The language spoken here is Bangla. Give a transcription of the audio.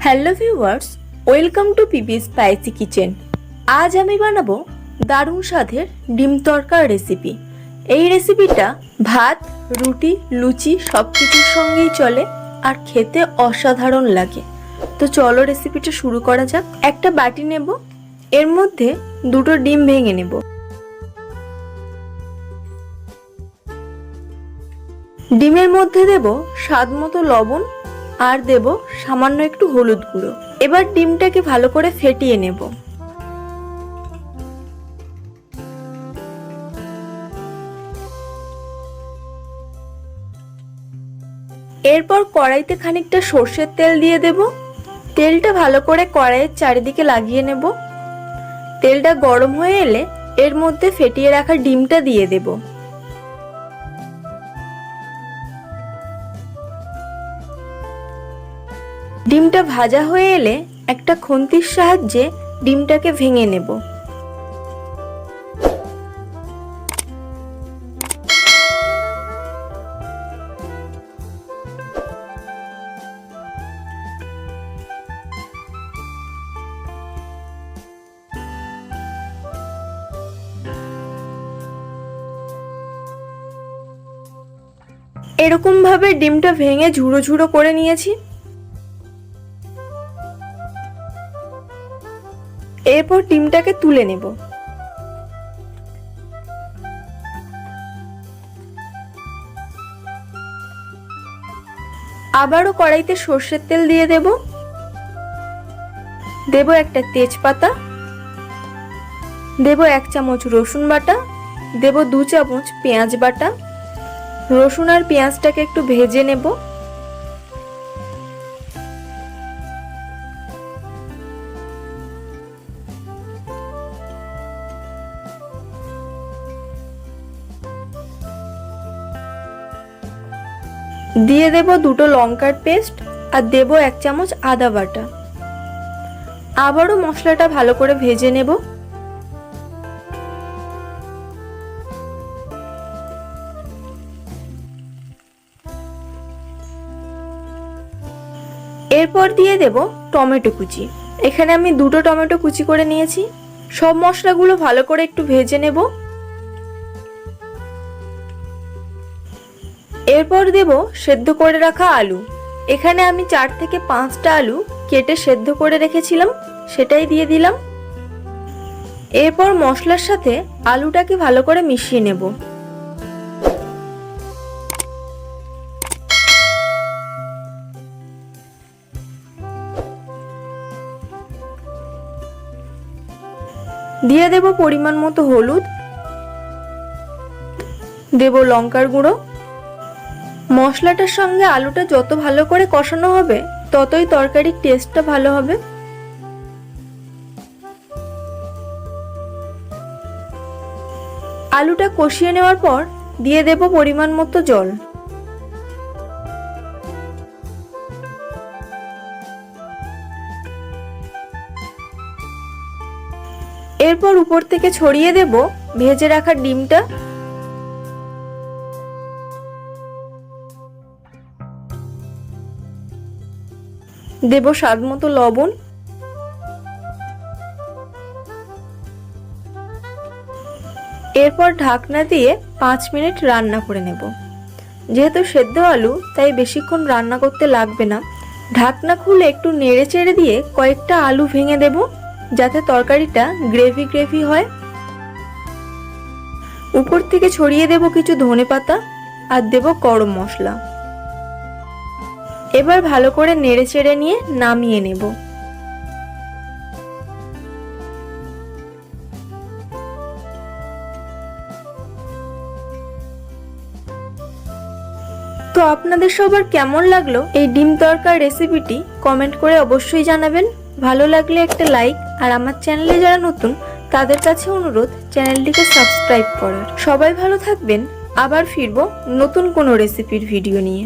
Hello viewers, welcome to PP spicy kitchen. আজ আমি বানাবো দারুণ স্বাদের ডিম তড়কার রেসিপি। এই রেসিপিটা ভাত, রুটি, লুচি সব কিছুর সঙ্গেই চলে আর খেতে অসাধারণ লাগে। তো চলো রেসিপিটা শুরু করা যাক। একটা বাটি নেব, এর মধ্যে দুটো ডিম ভেঙে নেব। ডিমের মধ্যে দেব স্বাদ মতো লবণ আর দেব সামান্য একটু হলুদ গুঁড়ো। এবার ডিমটাকে ভালো করে ফেটিয়ে নেব। এরপর কড়াইতে খানিকটা সর্ষের তেল দিয়ে দেব। তেলটা ভালো করে কড়াইয়ের চারিদিকে লাগিয়ে নেব। তেলটা গরম হয়ে এলে এর মধ্যে ফেটিয়ে রাখা ডিমটা দিয়ে দেব। ডিমটা ভাজা হয়ে এলে একটা খুন্তির সাহায্যে ডিমটাকে ভেঙে নেব। এরকম ভাবে ডিমটা ভেঙে ঝুড়ো ঝুড়ো করে নিয়েছি। এরপর ডিমটাকে তুলে নেব। আবারও কড়াইতে সর্ষের তেল দিয়ে দেব। দেব একটা তেজপাতা, দেব 1 চামচ রসুন বাটা, দেব 2 চামচ পেঁয়াজ বাটা। রসুন আর পেঁয়াজটাকে একটু ভেজে নেব। দিয়ে দেব দুটো লঙ্কার পেস্ট আর দেব 1 চামচ আদা বাটা। আবারও মশলাটা ভালো করে ভেজে নেব। এরপর দিয়ে দেব টমেটো কুচি। এখানে আমি দুটো টমেটো কুচি করে নিয়েছি। সব মশলাগুলো ভালো করে একটু ভেজে নেব। এরপর দেব সেদ্ধ করে রাখা আলু। এখানে আমি 4 থেকে 5টা আলু কেটে সেদ্ধ করে রেখেছিলাম, সেটাই দিয়ে দিলাম। এরপর মশলার সাথে আলুটাকে ভালো করে মিশিয়ে নেব। দিয়ে দেব পরিমাণ মতো হলুদ, দেব লঙ্কার গুঁড়ো। মশলাটার সঙ্গে আলুটা যত ভালো করে কষানো হবে ততই তরকারির টেস্টটা ভালো হবে। আলুটা কষিয়ে নেওয়ার পর দিয়ে দেব পরিমাণ মতো জল। এরপর উপর থেকে ছড়িয়ে দেব ভেজে রাখা ডিমটা। দেব স্বাদ মতো লবণ। এরপর ঢাকনা দিয়ে 5 মিনিট রান্না করে নেব। যেহেতু সেদ্ধ আলু তাই বেশিক্ষণ রান্না করতে লাগবে না। ঢাকনা খুলে একটু নেড়ে চেড়ে দিয়ে কয়েকটা আলু ভেঙে দেব, যাতে তরকারিটা গ্রেভি গ্রেভি হয়। উপর থেকে ছড়িয়ে দেব কিছু ধনেপাতা আর দেব গরম মশলা। এবার ভালো করে নেড়ে চেড়ে নিয়ে নামিয়ে নেব। তো আপনাদের সবার কেমন লাগলো এই ডিম তড়কার রেসিপিটি কমেন্ট করে অবশ্যই জানাবেন। ভালো লাগলে একটা লাইক, আর আমার চ্যানেলে যারা নতুন তাদের কাছে অনুরোধ চ্যানেলটিকে সাবস্ক্রাইব করার। সবাই ভালো থাকবেন। আবার ফিরবো নতুন কোনো রেসিপির ভিডিও নিয়ে।